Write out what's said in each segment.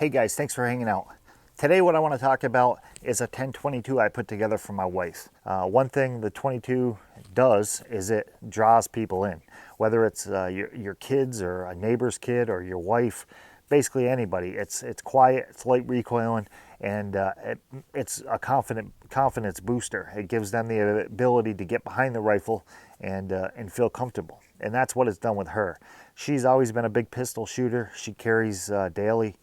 Hey guys, thanks for hanging out. Today what I want to talk about is a 10-22 I put together for my wife. One thing the 22 does is it draws people in. Whether it's your kids or a neighbor's kid or your wife, basically anybody. It's quiet, it's light recoiling, and it's a confidence booster. It gives them the ability to get behind the rifle and feel comfortable. And that's what it's done with her. She's always been a big pistol shooter. She carries daily.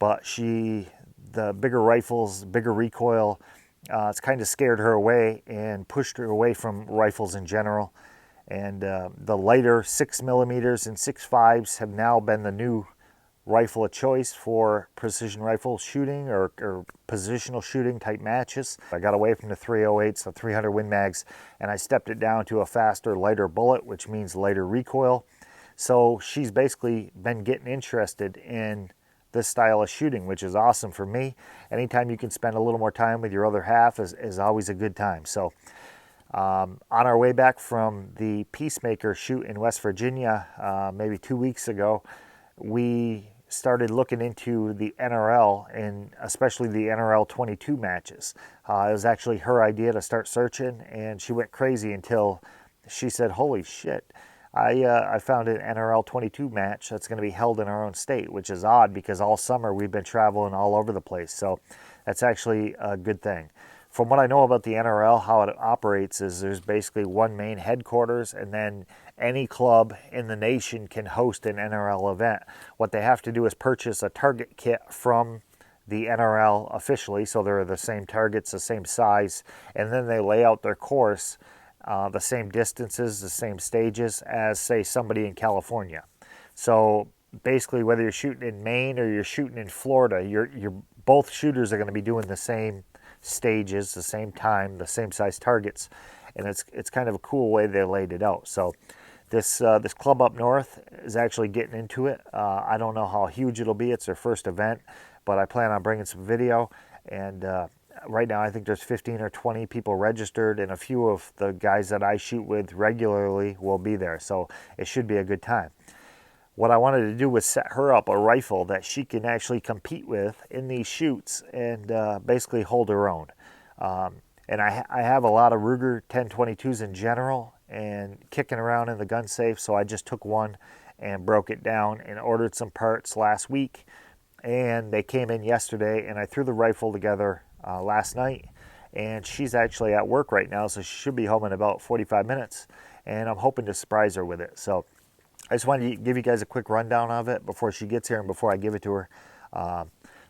But the bigger rifles, bigger recoil, it's kind of scared her away and pushed her away from rifles in general. And the lighter 6mm and 6.5s have now been the new rifle of choice for precision rifle shooting or positional shooting type matches. I got away from the 308s, the 300 Win Mags, and I stepped it down to a faster, lighter bullet, which means lighter recoil. So she's basically been getting interested in this style of shooting, which is awesome for me. Anytime you can spend a little more time with your other half is always a good time. So on our way back from the Peacemaker shoot in West Virginia, maybe 2 weeks ago, we started looking into the NRL and especially the NRL 22 matches. It was actually her idea to start searching, and she went crazy until she said, holy shit, I found an NRL 22 match that's going to be held in our own state, which is odd because all summer we've been traveling all over the place. So that's actually a good thing. From what I know about the NRL, how it operates is there's basically one main headquarters, and then any club in the nation can host an NRL event. What they have to do is purchase a target kit from the NRL officially, so they're the same targets, the same size, and then they lay out their course, the same distances, the same stages as, say, somebody in California. So basically, whether you're shooting in Maine or you're shooting in Florida, you're both shooters are going to be doing the same stages, the same time, the same size targets, and it's kind of a cool way they laid it out. So this club up north is actually getting into it. I don't know how huge it'll be. It's their first event, but I plan on bringing some video, and right now I think there's 15 or 20 people registered, and a few of the guys that I shoot with regularly will be there, so it should be a good time. What I wanted to do was set her up a rifle that she can actually compete with in these shoots and basically hold her own. And I have a lot of Ruger 10-22s in general and kicking around in the gun safe, so I just took one and broke it down and ordered some parts last week, and they came in yesterday, and I threw the rifle together last night, and she's actually at work right now, so she should be home in about 45 minutes, and I'm hoping to surprise her with it. So I just wanted to give you guys a quick rundown of it before she gets here and before I give it to her.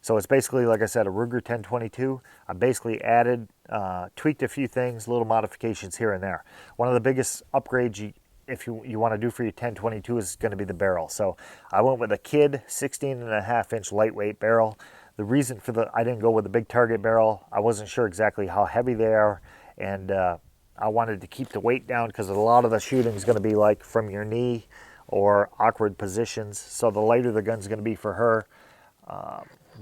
So it's basically, like I said, a Ruger 10-22. I basically added, tweaked a few things, little modifications here and there. One of the biggest upgrades if you want to do for your 10-22 is going to be the barrel. So I went with a Kid 16.5-inch lightweight barrel. The reason for I didn't go with a big target barrel, I wasn't sure exactly how heavy they are, and I wanted to keep the weight down because a lot of the shooting is going to be like from your knee or awkward positions. So the lighter the gun's going to be for her,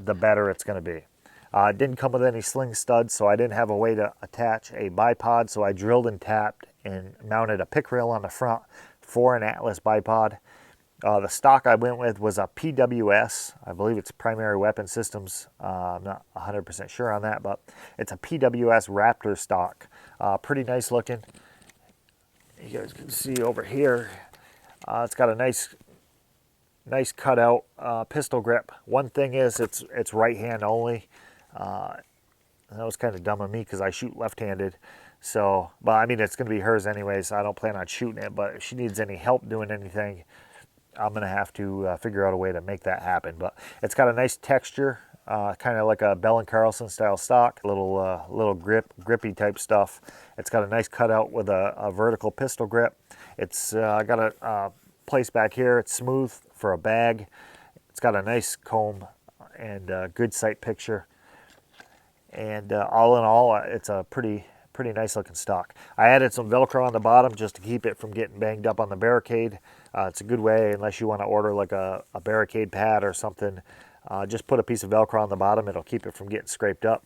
the better it's going to be. It didn't come with any sling studs, so I didn't have a way to attach a bipod, so I drilled and tapped and mounted a pick rail on the front for an Atlas bipod. The stock I went with was a PWS. I believe it's Primary Weapon Systems. I'm not 100% sure on that, but it's a PWS Raptor stock. Pretty nice looking. You guys can see over here, it's got a nice cutout pistol grip. One thing is it's right hand only. That was kind of dumb of me because I shoot left-handed. So, but I mean, it's going to be hers anyway, so I don't plan on shooting it. But if she needs any help doing anything, I'm going to have to figure out a way to make that happen. But it's got a nice texture, kind of like a Bell & Carlson style stock, little grippy type stuff. It's got a nice cutout with a vertical pistol grip. It's got a place back here. It's smooth for a bag. It's got a nice comb and good sight picture. And all in all, it's a pretty nice looking stock. I added some Velcro on the bottom just to keep it from getting banged up on the barricade. It's a good way, unless you want to order like a barricade pad or something. Just put a piece of Velcro on the bottom. It'll keep it from getting scraped up.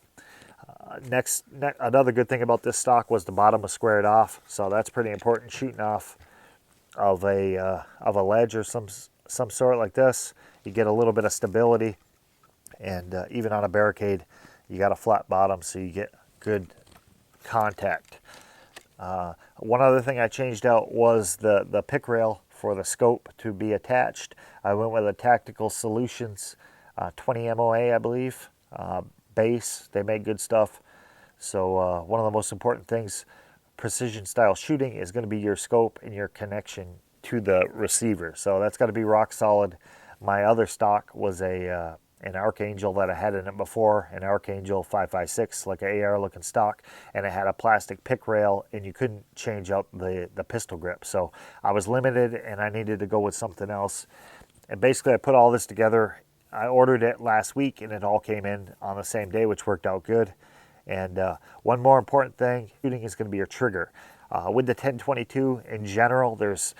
Another good thing about this stock was the bottom was squared off, so that's pretty important shooting off of a ledge or some sort like this. You get a little bit of stability. And even on a barricade, you got a flat bottom so you get good contact. One other thing I changed out was the pick rail for the scope to be attached. I went with a Tactical Solutions 20 MOA, I believe, base. They make good stuff. So one of the most important things precision style shooting is going to be your scope and your connection to the receiver. So that's got to be rock solid. My other stock was an Archangel that I had in it before, an Archangel 5.56, like an AR looking stock, and it had a plastic pick rail, and you couldn't change out the pistol grip. So I was limited, and I needed to go with something else. And basically I put all this together. I ordered it last week, and it all came in on the same day, which worked out good. And one more important thing, shooting is going to be your trigger. With the 1022 in general, there's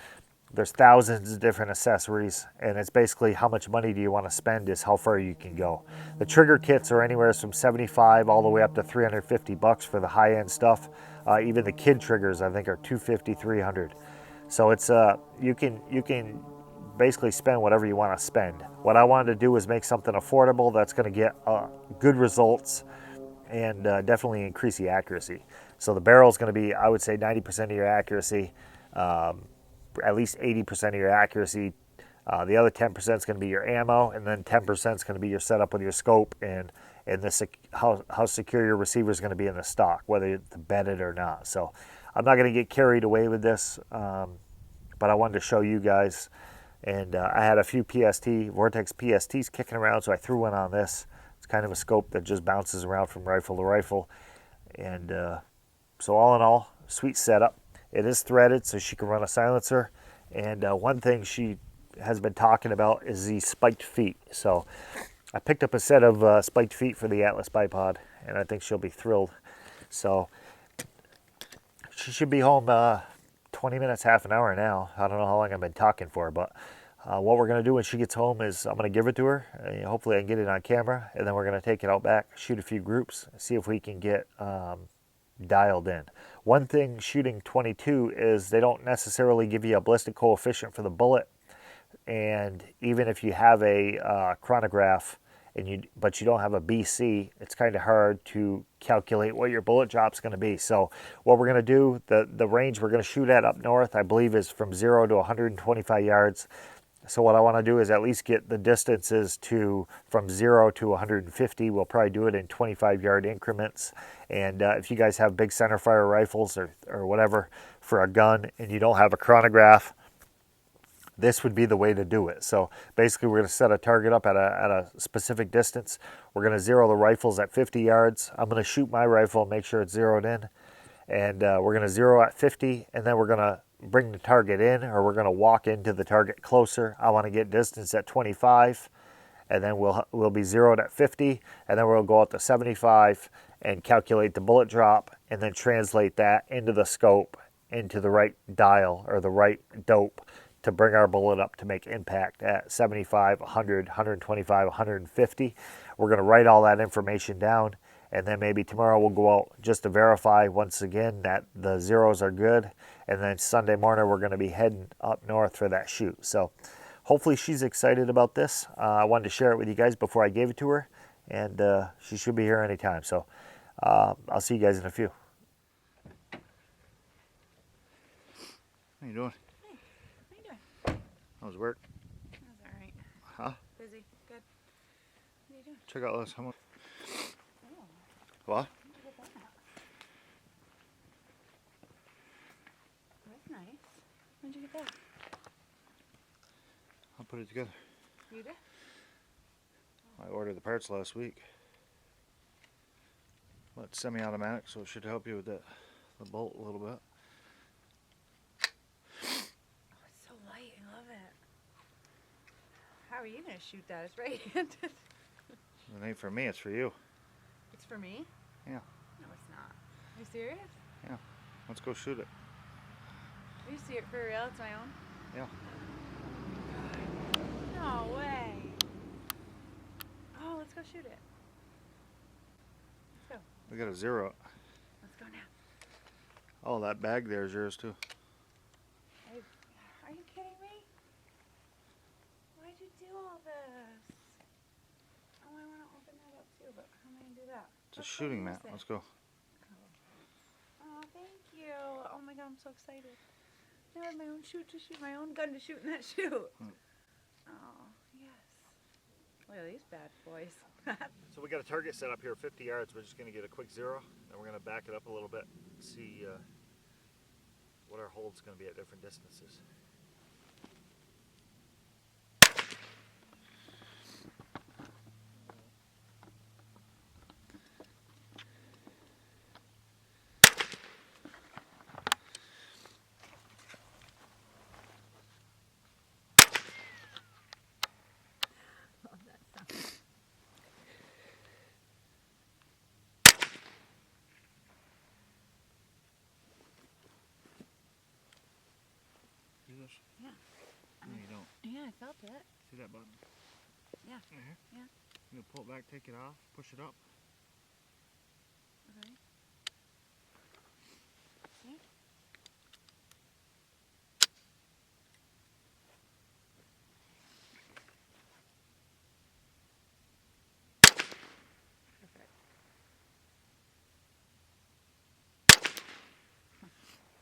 thousands of different accessories, and it's basically how much money do you want to spend is how far you can go. The trigger kits are anywhere from 75 all the way up to 350 bucks for the high-end stuff. Even the kid triggers, I think, are 250, 300. So it's you can basically spend whatever you want to spend. What I wanted to do was make something affordable that's going to get good results and definitely increase the accuracy. So the barrel is going to be, I would say, 90% of your accuracy, at least 80% of your accuracy. The other 10% is going to be your ammo, and then 10% is going to be your setup with your scope and how secure your receiver is going to be in the stock, whether it's bedded or not. So I'm not going to get carried away with this, but I wanted to show you guys. And I had a few Vortex PSTs kicking around, so I threw one on this. It's kind of a scope that just bounces around from rifle to rifle. And so all in all, sweet setup. It is threaded, so she can run a silencer. And one thing she has been talking about is the spiked feet. So I picked up a set of spiked feet for the Atlas bipod, and I think she'll be thrilled. So she should be home 20 minutes, half an hour now. I don't know how long I've been talking for, but what we're going to do when she gets home is I'm going to give it to her. Hopefully I can get it on camera, and then we're going to take it out back, shoot a few groups, see if we can get dialed in. One thing shooting 22 is they don't necessarily give you a ballistic coefficient for the bullet, and even if you have a chronograph but you don't have a BC, it's kind of hard to calculate what your bullet drop's going to be. So what we're going to do, the range we're going to shoot at up north, I believe, is from 0 to 125 yards. So what I want to do is at least get the distances from 0 to 150. We'll probably do it in 25-yard increments. And if you guys have big centerfire rifles or whatever for a gun and you don't have a chronograph, this would be the way to do it. So basically we're going to set a target up at a specific distance. We're going to zero the rifles at 50 yards. I'm going to shoot my rifle and make sure it's zeroed in. And we're going to zero at 50, and then we're going to bring the target in, or we're going to walk into the target closer. I want to get distance at 25, and then we'll be zeroed at 50, and then we'll go out to 75 and calculate the bullet drop, and then translate that into the scope, into the right dial or the right dope to bring our bullet up to make impact at 75, 100, 125, 150. We're going to write all that information down, and then maybe tomorrow we'll go out just to verify once again that the zeros are good, and then Sunday morning we're going to be heading up north for that shoot. So hopefully she's excited about this. I wanted to share it with you guys before I gave it to her, and she should be here anytime. So I'll see you guys in a few. How you doing? Hey, how you doing? How's work? That was all right. Huh? Busy. Good. What are you doing? Check out this. How much? Oh, What? where'd you get that? That's nice. Where'd you get that? I'll put it together. You did? I ordered the parts last week. Well, it's semi-automatic, so it should help you with the bolt a little bit. Oh, it's so light. I love it. How are you going to shoot that? It's right-handed. It ain't for me, it's for you. It's for me? Yeah. No, it's not. Are you serious? Yeah. Let's go shoot it. Are you serious? For real? It's my own? Yeah. No way. Oh, let's go shoot it. Let's go. We got a zero. Let's go now. Oh, that bag there is yours too. Are you kidding me? Why'd you do all this? Oh, I want to It's a shooting mat. Let's go. Oh, thank you. Oh my God, I'm so excited. Now I have my own shoot to shoot, my own gun to shoot in that shoot. Oh, yes. Look at these bad boys. So we got a target set up here, 50 yards. We're just going to get a quick zero, and we're going to back it up a little bit, see what our hold's going to be at different distances. Yeah. No, you don't. Yeah, I felt it. See that button? Yeah. Right here? Yeah. You pull it back, take it off, push it up. Okay. See? Perfect.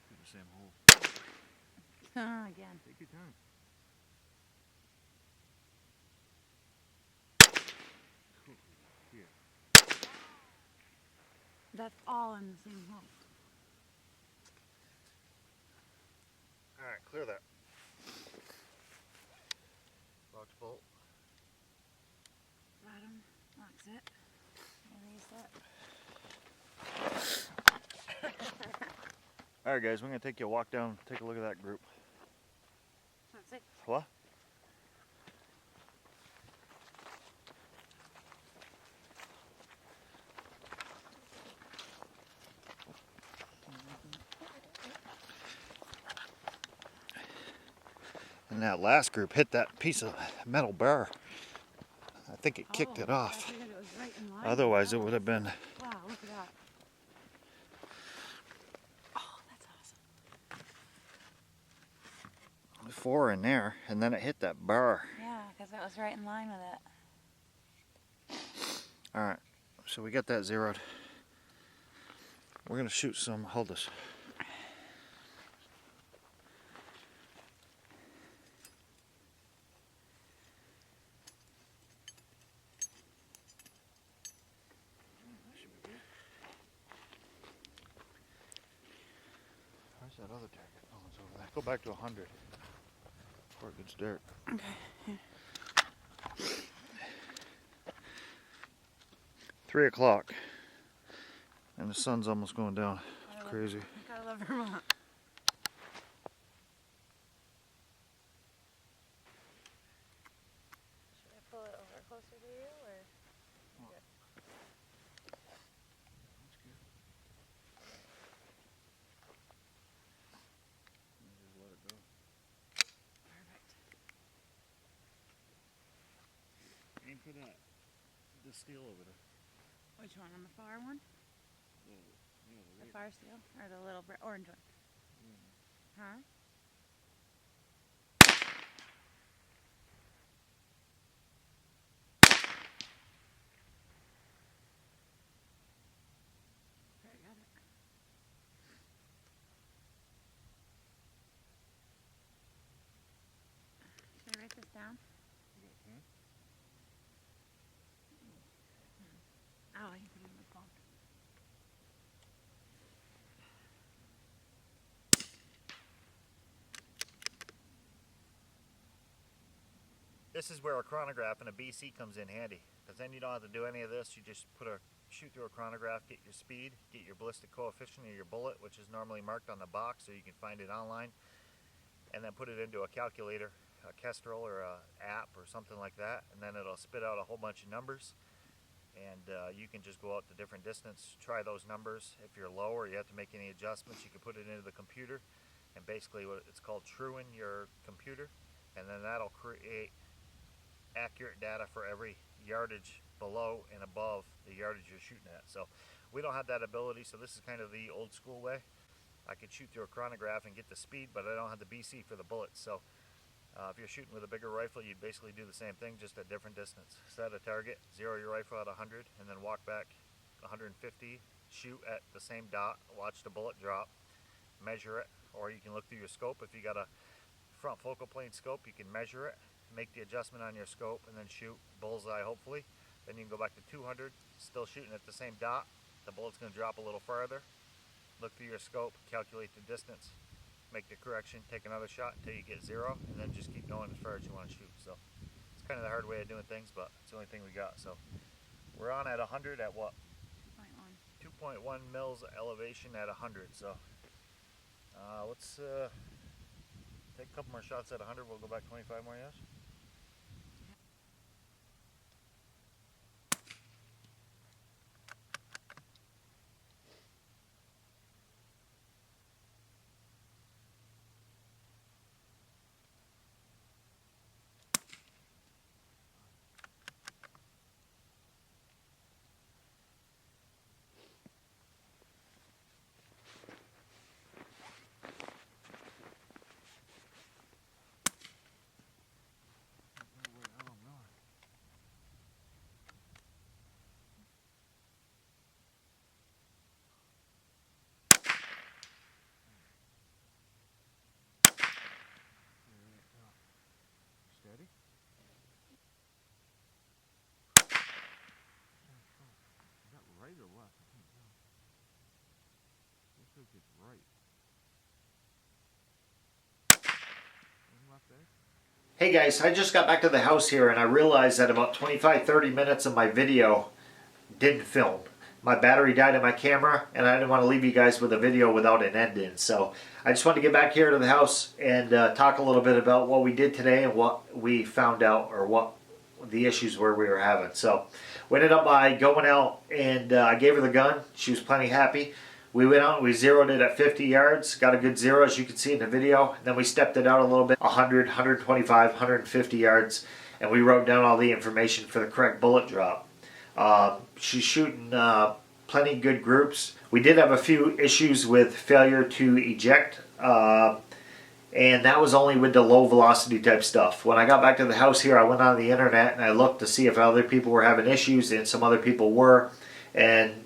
Do the same hole. Again. Take your time. Cool. Here. That's all in the same hole. Alright, clear that. Box bolt. Bottom. Locks it. Release it. Alright guys, we're going to take you a walk down, take a look at that group. That's it. What? And that last group hit that piece of metal bar. I think it kicked it off. I figured it was right in line. Otherwise it would have been... Wow, look at that. Oh, that's awesome. 4 in there, and then it hit that bar. Yeah, because it was right in line with it. Alright, so we got that zeroed. We're going to shoot some, hold this. Where's that other target? Oh, it's over there. Go back to 100 before it gets dark. Okay. 3 o'clock, and the sun's almost going down. It's crazy. I gotta love Vermont. Should I pull it over closer to you, or? That's good. Just let it go. Perfect. Aim for that. The steel over there. Which one? On the far one? The far steel? Or the little orange one? Huh? Okay, I got it. Should I write this down? Oh, I can put it in my phone. This is where a chronograph and a BC comes in handy, because then you don't have to do any of this. You just shoot through a chronograph, get your speed, get your ballistic coefficient of your bullet, which is normally marked on the box so you can find it online, and then put it into a calculator, a Kestrel or a app or something like that, and then it'll spit out a whole bunch of numbers. And you can just go out to different distance, try those numbers. If you're low or you have to make any adjustments, you can put it into the computer, and basically what it's called truing your computer, and then that'll create accurate data for every yardage below and above the yardage you're shooting at. So we don't have that ability, so this is kind of the old school way. I could shoot through a chronograph and get the speed, but I don't have the BC for the bullets. So if you're shooting with a bigger rifle, you'd basically do the same thing, just at different distance. Set a target, zero your rifle at 100, and then walk back 150, shoot at the same dot, watch the bullet drop, measure it, or you can look through your scope. If you got a front focal plane scope, you can measure it, make the adjustment on your scope, and then shoot bullseye hopefully. Then you can go back to 200, still shooting at the same dot. The bullet's going to drop a little farther. Look through your scope, calculate the distance, make the correction, take another shot until you get 0, and then just keep going as far as you want to shoot. So it's kind of the hard way of doing things, but it's the only thing we got. So we're on at 100 at what? 2.1 mils elevation at 100. So let's take a couple more shots at 100. We'll go back 25 more yards. Steady. Is that right or left? I can't tell. Looks like it's right. Left there. Hey guys, I just got back to the house here and I realized that about 25-30 minutes of my video didn't film. My battery died in my camera and I didn't want to leave you guys with a video without an end in. So I just wanted to get back here to the house and talk a little bit about what we did today and what we found out, or what the issues were we were having. So we ended up by going out and I gave her the gun. She was plenty happy. We went out and we zeroed it at 50 yards. Got a good zero, as you can see in the video. And then we stepped it out a little bit, 100, 125, 150 yards. And we wrote down all the information for the correct bullet drop. She's shooting plenty good groups. We did have a few issues with failure to eject. And that was only with the low velocity type stuff. When I got back to the house here, I went on the internet and I looked to see if other people were having issues, and some other people were. And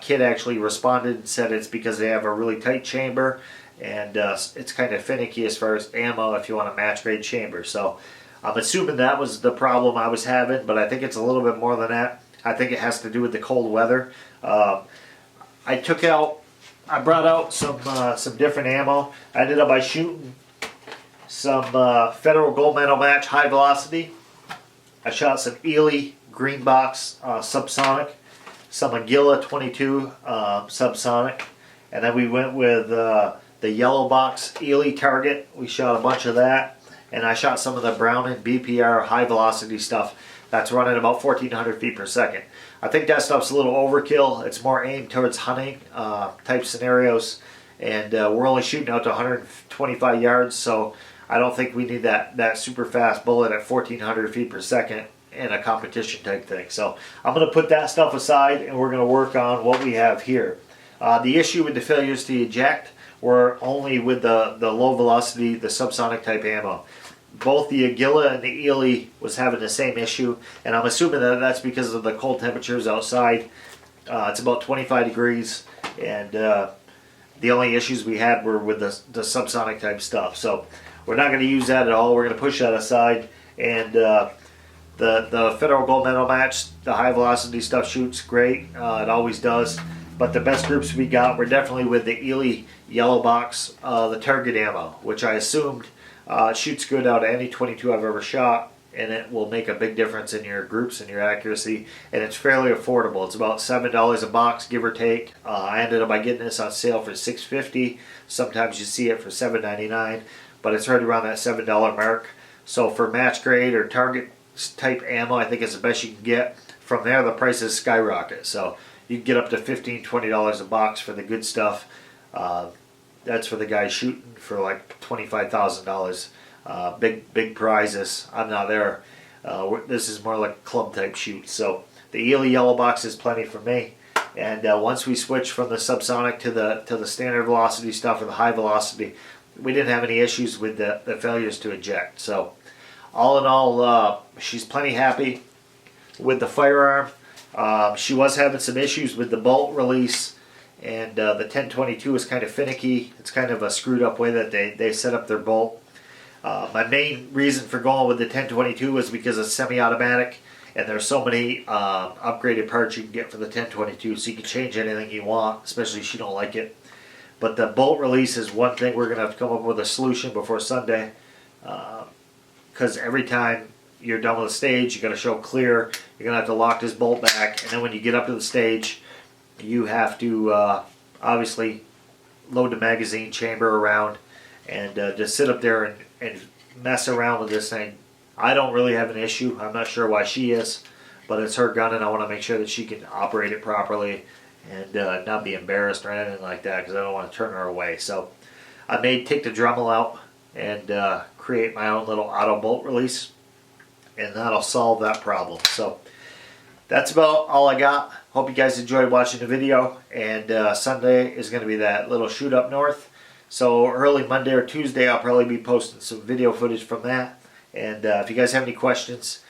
Kid actually responded and said it's because they have a really tight chamber, and it's kind of finicky as far as ammo if you want a match grade chamber. So I'm assuming that was the problem I was having, but I think it's a little bit more than that. I think it has to do with the cold weather. I brought out some different ammo. I ended up by shooting some Federal Gold Medal Match high velocity. I shot some Ely green box subsonic, some Aguila 22 subsonic, and then we went with the yellow box Ely target. We shot a bunch of that, and I shot some of the Browning BPR high velocity stuff that's running about 1400 feet per second. I think that stuff's a little overkill. It's more aimed towards hunting type scenarios, and we're only shooting out to 125 yards, so I don't think we need that super fast bullet at 1400 feet per second in a competition type thing. So I'm going to put that stuff aside and we're going to work on what we have here. The issue with the failures to eject were only with the low velocity, the subsonic type ammo. Both the Aguila and the Ely was having the same issue, and I'm assuming that that's because of the cold temperatures outside. It's about 25 degrees, and the only issues we had were with the subsonic type stuff. So we're not going to use that at all. We're going to push that aside, and the Federal Gold Medal Match, the high velocity stuff shoots great. It always does. But the best groups we got were definitely with the Ely yellow box, the target ammo, which I assumed shoots good out of any 22 I've ever shot, and it will make a big difference in your groups and your accuracy, and it's fairly affordable. It's about $7 a box, give or take. I ended up by getting this on sale for $6.50. Sometimes you see it for $7.99, but it's right around that $7 mark. So for match grade or target type ammo, I think it's the best you can get. From there, the prices skyrocket. So you can get up to $15, $20 a box for the good stuff. That's for the guys shooting for like $25,000. Big prizes. I'm not there. This is more like a club type shoot. So the Ely yellow box is plenty for me. And once we switch from the subsonic to the standard velocity stuff or the high velocity, we didn't have any issues with the failures to eject. So all in all, she's plenty happy with the firearm. She was having some issues with the bolt release, and the 1022 is kind of finicky. It's kind of a screwed up way that they set up their bolt. My main reason for going with the 1022 was because it's semi-automatic, and there's so many upgraded parts you can get for the 1022, so you can change anything you want, especially if you don't like it. But the bolt release is one thing we're going to have to come up with a solution before Sunday, because every time you're done with the stage, you're going to show clear. You're going to have to lock this bolt back, and then when you get up to the stage, you have to obviously load the magazine chamber around and just sit up there and mess around with this thing. I don't really have an issue. I'm not sure why she is, but it's her gun, and I want to make sure that she can operate it properly and not be embarrassed or anything like that, because I don't want to turn her away. So I may take the Dremel out and create my own little auto bolt release, and that'll solve that problem. So that's about all I got. Hope you guys enjoyed watching the video, and Sunday is going to be that little shoot up north. So early Monday or Tuesday, I'll probably be posting some video footage from that. And if you guys have any questions,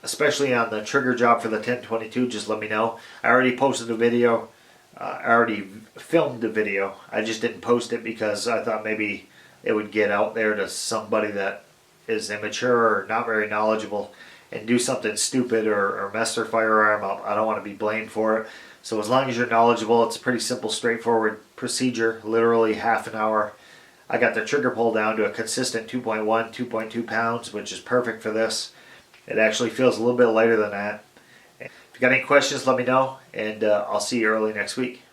especially on the trigger job for the 1022, just let me know. I already posted a video. I already filmed the video. I just didn't post it because I thought maybe it would get out there to somebody that is immature or not very knowledgeable and do something stupid or mess their firearm up. I don't want to be blamed for it. So as long as you're knowledgeable, it's a pretty simple, straightforward procedure, literally half an hour. I got the trigger pull down to a consistent 2.1, 2.2 pounds, which is perfect for this. It actually feels a little bit lighter than that. If you got any questions, let me know, and I'll see you early next week.